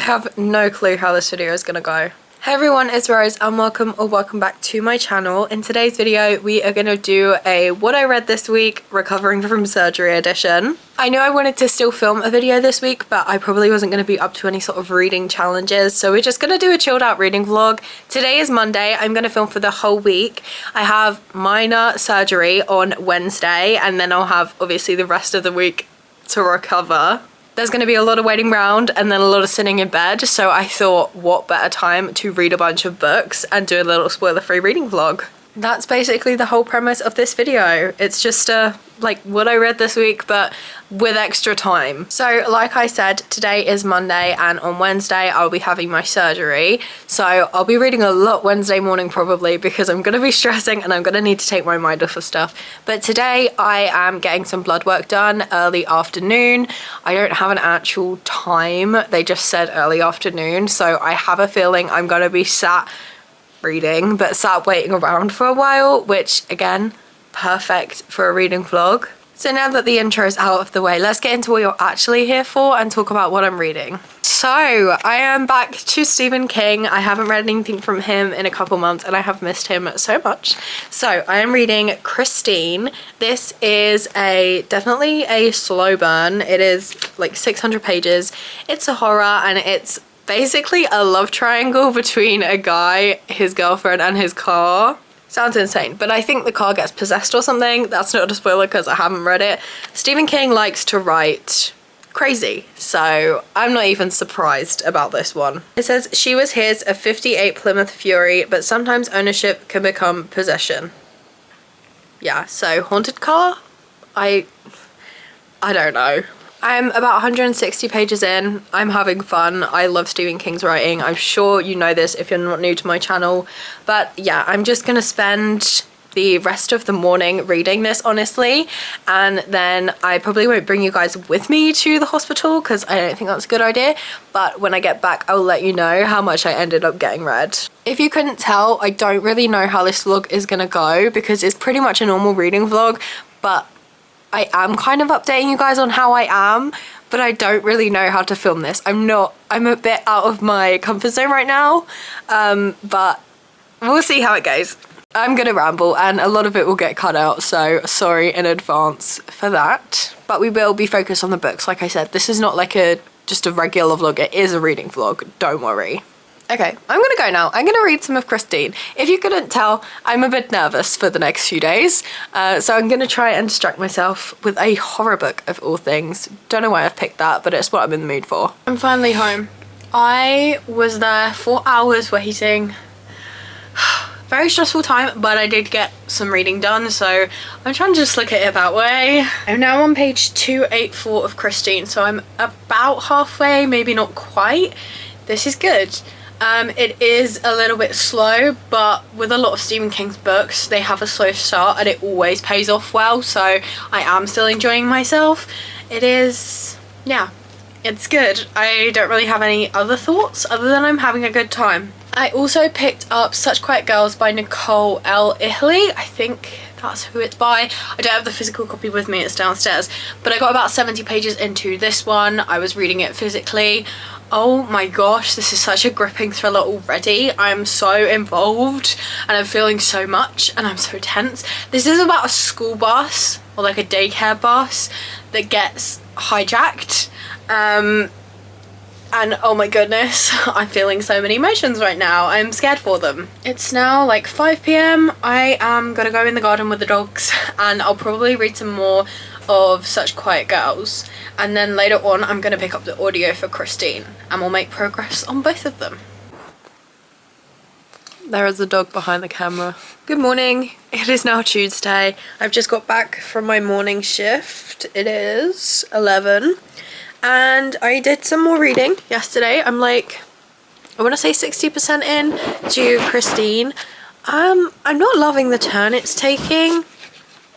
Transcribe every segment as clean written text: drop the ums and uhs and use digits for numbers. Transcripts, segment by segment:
have no clue how this video is gonna go. Hey everyone, it's Rose and welcome back to my channel. In today's video, we are gonna do a what I read this week, recovering from surgery edition. I know I wanted to still film a video this week, but I probably wasn't gonna be up to any sort of reading challenges, so we're just gonna do a chilled out reading vlog. Today is Monday, I'm gonna film for the whole week. I have minor surgery on Wednesday, and then I'll have obviously the rest of the week to recover. There's going to be a lot of waiting around and then a lot of sitting in bed, so I thought what better time to read a bunch of books and do a little spoiler-free reading vlog. That's basically the whole premise of this video. It's just like what I read this week, but with extra time. So like I said, today is Monday and on Wednesday I'll be having my surgery. So I'll be reading a lot Wednesday morning probably because I'm gonna be stressing and I'm gonna need to take my mind off of stuff. But today I am getting some blood work done early afternoon. I don't have an actual time. They just said early afternoon. So I have a feeling I'm gonna be sat reading, but sat waiting around for a while, which again, perfect for a reading vlog. So now that the intro is out of the way, let's get into what you're actually here for and talk about what I'm reading. So I am back to Stephen King. I haven't read anything from him in a couple months and I have missed him so much. So I am reading Christine. This is definitely a slow burn. It is like 600 pages. It's a horror and it's basically a love triangle between a guy, his girlfriend, and his car. Sounds insane, but I think the car gets possessed or something. That's not a spoiler because I haven't read it. Stephen King likes to write crazy, so I'm not even surprised about this one. It says, she was his, a 58 Plymouth Fury, but sometimes ownership can become possession. Yeah, so haunted car? I don't know. I'm about 160 pages in. I'm having fun. I love Stephen King's writing. I'm sure you know this if you're not new to my channel. But yeah, I'm just gonna spend the rest of the morning reading this, honestly. And then I probably won't bring you guys with me to the hospital because I don't think that's a good idea. But when I get back, I'll let you know how much I ended up getting read. If you couldn't tell, I don't really know how this vlog is gonna go because it's pretty much a normal reading vlog, but I am kind of updating you guys on how I am, but I don't really know how to film this. I'm a bit out of my comfort zone right now, but we'll see how it goes. I'm gonna ramble and a lot of it will get cut out, so sorry in advance for that. But we will be focused on the books. Like I said, this is not like just a regular vlog, it is a reading vlog, don't worry. Okay, I'm gonna go now. I'm gonna read some of Christine. If you couldn't tell, I'm a bit nervous for the next few days, so I'm gonna try and distract myself with a horror book of all things. Don't know why I've picked that, but it's what I'm in the mood for. I'm finally home. I was there for hours waiting. Very stressful time, but I did get some reading done, so I'm trying to just look at it that way. I'm now on page 284 of Christine, so I'm about halfway, maybe not quite. This is good. It is a little bit slow, but with a lot of Stephen King's books, they have a slow start and it always pays off well, so I am still enjoying myself. It is, yeah, it's good. I don't really have any other thoughts other than I'm having a good time. I also picked up Such Quiet Girls by Nicole L. Ihly. I think that's who it's by. I don't have the physical copy with me, it's downstairs, but I got about 70 pages into this one. I was reading it physically. Oh my gosh, this is such a gripping thriller already. I'm so involved and I'm feeling so much and I'm so tense. This is about a school bus or like a daycare bus that gets hijacked. And oh my goodness, I'm feeling so many emotions right now. I'm scared for them. It's now like 5 p.m. I am gonna go in the garden with the dogs and I'll probably read some more of Such Quiet Girls, and then later on I'm gonna pick up the audio for Christine and we'll make progress on both of them. There is a dog behind the camera. Good morning. It is now Tuesday. I've just got back from my morning shift. It is 11 and I did some more reading yesterday. I'm like, I want to say 60% in to Christine. I'm not loving the turn it's taking.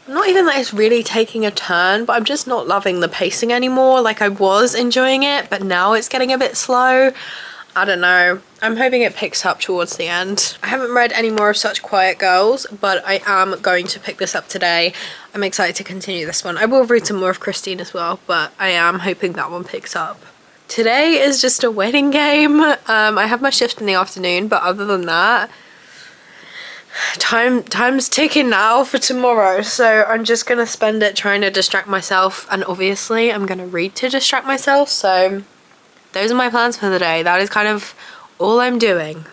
Not even that it's really taking a turn, but I'm just not loving the pacing anymore. Like I was enjoying it, but now it's getting a bit slow. I don't know. I'm hoping it picks up towards the end. I haven't read any more of Such Quiet Girls, but I am going to pick this up today. I'm excited to continue this one. I will read some more of Christine as well, but I am hoping that one picks up. Today is just a waiting game. I have my shift in the afternoon, but other than that, time's ticking now for tomorrow, so I'm just gonna spend it trying to distract myself, and obviously I'm gonna read to distract myself. So those are my plans for the day. That is kind of all I'm doing.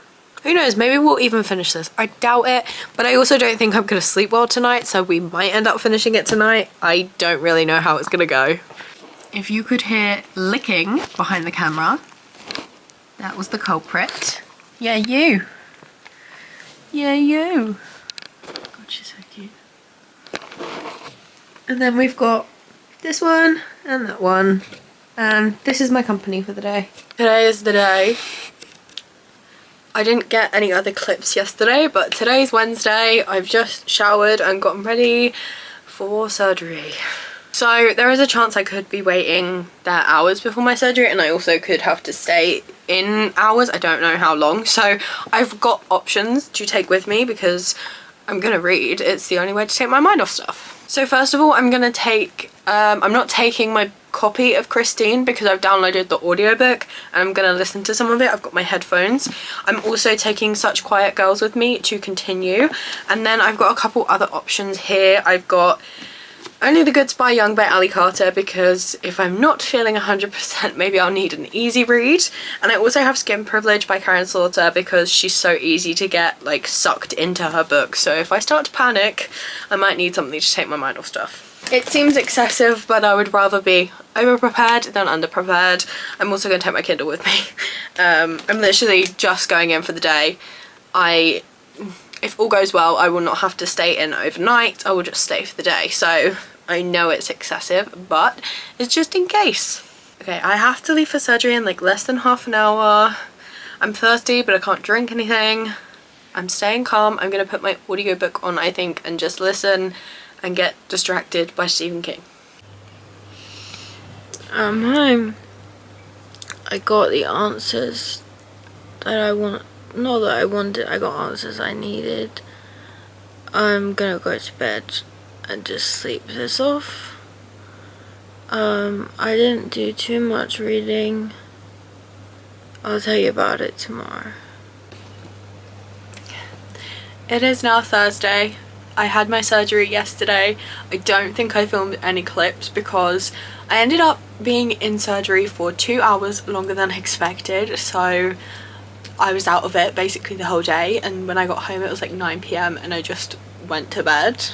Who knows, maybe we'll even finish this. I doubt it, but I also don't think I'm gonna sleep well tonight, so we might end up finishing it tonight. I don't really know how it's gonna go. If you could hear licking behind the camera, that was the culprit. Yeah, you. Yeah, you. God, she's so cute. And then we've got this one and that one. And this is my company for the day. Today is the day. I didn't get any other clips yesterday, but today's Wednesday. I've just showered and gotten ready for surgery. So there is a chance I could be waiting there hours before my surgery, and I also could have to stay in hours. I don't know how long. So I've got options to take with me because I'm gonna read. It's the only way to take my mind off stuff. So first of all, I'm gonna take, I'm not taking my copy of Christine because I've downloaded the audiobook and I'm gonna listen to some of it. I've got my headphones. I'm also taking Such Quiet Girls with me to continue. And then I've got a couple other options here. I've got Only the Good Spy Young by Ali Carter, because if I'm not feeling 100%, maybe I'll need an easy read. And I also have Skin Privilege by Karen Slaughter because she's so easy to get like sucked into her book. So if I start to panic, I might need something to take my mind off stuff. It seems excessive, but I would rather be over-prepared than under-prepared. I'm also going to take my Kindle with me. I'm literally just going in for the day. If all goes well, I will not have to stay in overnight. I will just stay for the day. So I know it's excessive, but it's just in case. Okay, I have to leave for surgery in like less than half an hour. I'm thirsty, but I can't drink anything. I'm staying calm. I'm going to put my audiobook on, I think, and just listen and get distracted by Stephen King. I'm home. I got the answers that I want. Not that I wanted, I got answers I needed. I'm gonna go to bed and just sleep this off. I didn't do too much reading. I'll tell you about it tomorrow. It is now Thursday. I had my surgery yesterday. I don't think I filmed any clips because I ended up being in surgery for 2 hours longer than expected, so I was out of it basically the whole day, and when I got home it was like 9 PM and I just went to bed.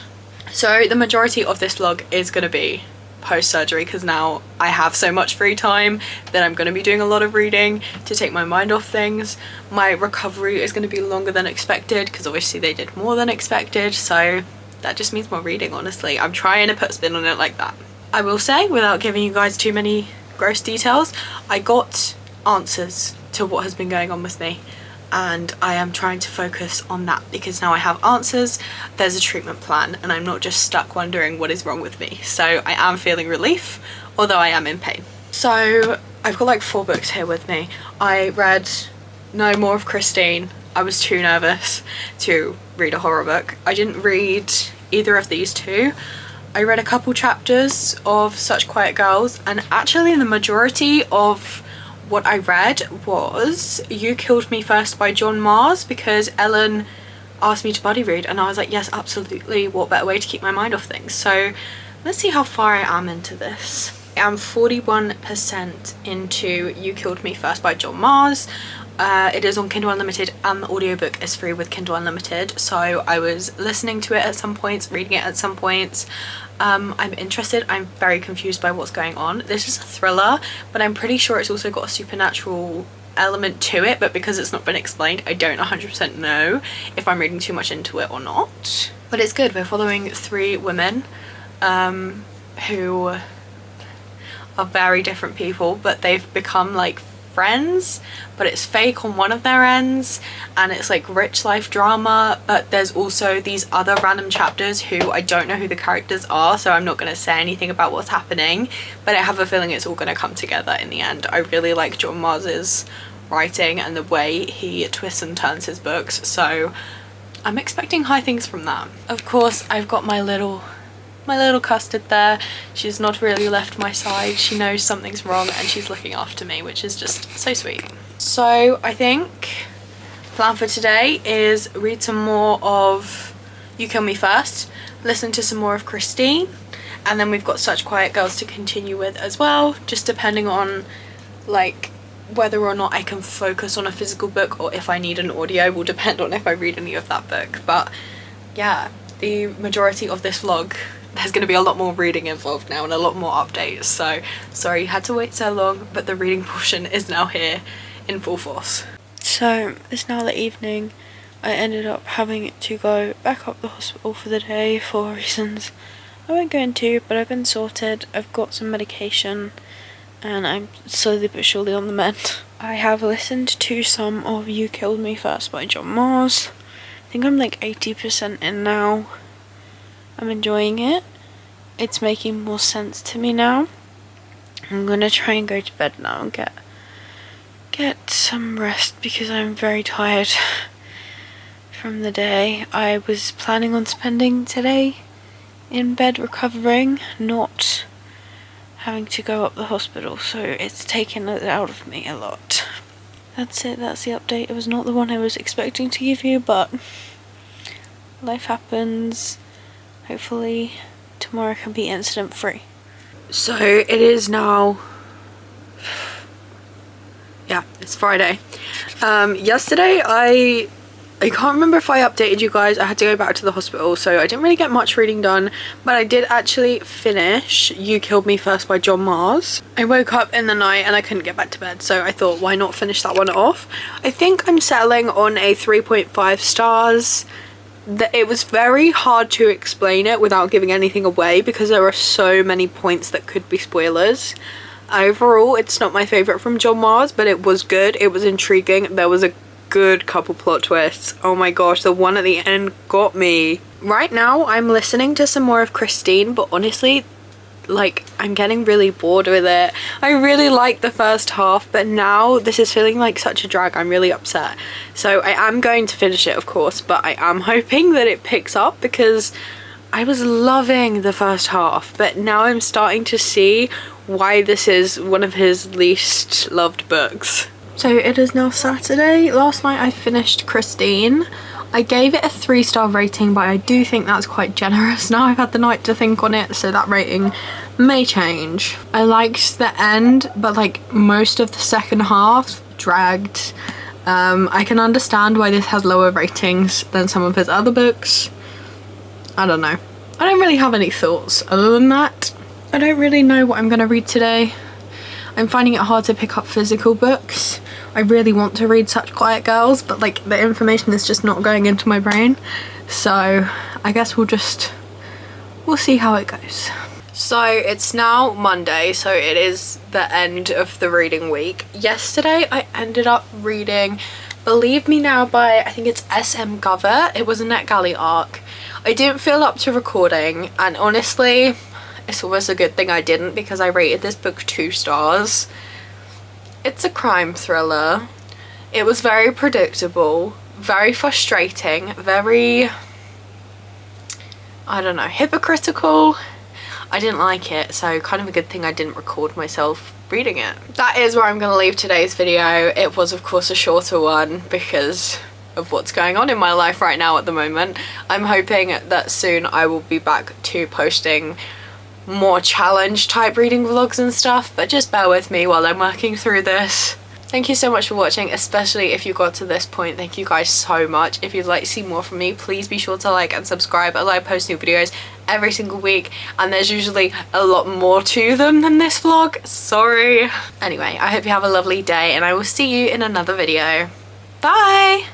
So the majority of this vlog is going to be post-surgery because now I have so much free time that I'm going to be doing a lot of reading to take my mind off things. My recovery is going to be longer than expected because obviously they did more than expected, so that just means more reading. Honestly, I'm trying to put a spin on it like that. I will say, without giving you guys too many gross details, I got answers to what has been going on with me, and I am trying to focus on that because now I have answers, there's a treatment plan, and I'm not just stuck wondering what is wrong with me. So I am feeling relief, although I am in pain. So I've got like 4 books here with me. I read No More of Christine. I was too nervous to read a horror book. I didn't read either of these two. I read a couple chapters of Such Quiet Girls, and actually the majority of what I read was You Killed Me First by John Mars because Ellen asked me to buddy read and I was like, yes, absolutely, what better way to keep my mind off things. So let's see how far I am into this. I am 41% into You Killed Me First by John Mars. It is on Kindle Unlimited and the audiobook is free with Kindle Unlimited, so I was listening to it at some points, reading it at some points. I'm interested. I'm very confused by what's going on. This is a thriller, but I'm pretty sure it's also got a supernatural element to it, but because it's not been explained, I don't 100% know if I'm reading too much into it or not. But it's good. We're following 3 women who are very different people, but they've become like friends, but it's fake on one of their ends, and it's like rich life drama. But there's also these other random chapters who I don't know who the characters are, so I'm not going to say anything about what's happening, but I have a feeling it's all going to come together in the end. I really like John Mars's writing and the way he twists and turns his books, so I'm expecting high things from that. Of course, I've got my little my little custard there. She's not really left my side. She knows something's wrong and she's looking after me, which is just so sweet. So I think plan for today is read some more of You Kill Me First, listen to some more of Christine, and then we've got Such Quiet Girls to continue with as well, just depending on like whether or not I can focus on a physical book or if I need an audio will depend on if I read any of that book. But yeah, the majority of this vlog, there's going to be a lot more reading involved now and a lot more updates, so sorry you had to wait so long, but the reading portion is now here in full force. So it's now the evening. I ended up having to go back up the hospital for the day for reasons I won't go into, but I've been sorted. I've got some medication and I'm slowly but surely on the mend. I have listened to some of You Killed Me First by John Mars. I think I'm like 80% in now. I'm enjoying it. It's making more sense to me now. I'm gonna try and go to bed now and get some rest because I'm very tired from the day. I was planning on spending today in bed recovering, not having to go up the hospital, so it's taken it out of me a lot. That's it, that's the update. It was not the one I was expecting to give you, but life happens. Hopefully tomorrow can be incident free. So it is now, yeah, it's Friday. Yesterday I can't remember if I updated you guys. I had to go back to the hospital, so I didn't really get much reading done, but I did actually finish You Killed Me First by John Mars. I woke up in the night and I couldn't get back to bed, so I thought why not finish that one off. I think I'm settling on a 3.5 stars. It was very hard to explain it without giving anything away because there are so many points that could be spoilers. Overall, it's not my favourite from John Mars, but it was good. It was intriguing. There was a good couple plot twists. Oh my gosh, the one at the end got me. Right now, I'm listening to some more of Christine, but honestly, like, I'm getting really bored with it. I really liked the first half, but now this is feeling like such a drag. I'm really upset. So I am going to finish it, of course, but I am hoping that it picks up because I was loving the first half, but now I'm starting to see why this is one of his least loved books. So it is now Saturday. Last night I finished Christine. I gave it a 3-star rating, but I do think that's quite generous. Now I've had the night to think on it, so that rating may change. I liked the end, but like most of the second half dragged. I can understand why this has lower ratings than some of his other books. I don't know. I don't really have any thoughts other than that. I don't really know what I'm going to read today. I'm finding it hard to pick up physical books. I really want to read Such Quiet Girls, but like the information is just not going into my brain. So I guess we'll see how it goes. So it's now Monday, so it is the end of the reading week. Yesterday I ended up reading Believe Me Now by, I think it's S.M. Gover. It was a NetGalley arc. I didn't feel up to recording, and honestly, it's almost a good thing I didn't because I rated this book 2 stars. It's a crime thriller. It was very predictable, very frustrating, very, I don't know, hypocritical. I didn't like it, so kind of a good thing I didn't record myself reading it. That is where I'm going to leave today's video. It was of course a shorter one because of what's going on in my life right now at the moment. I'm hoping that soon I will be back to posting more challenge type reading vlogs and stuff, but just bear with me while I'm working through this. Thank you so much for watching, especially if you got to this point. Thank you guys so much. If you'd like to see more from me, please be sure to like and subscribe, as I post new videos every single week, and there's usually a lot more to them than this vlog. Sorry. Anyway, I hope you have a lovely day and I will see you in another video. Bye!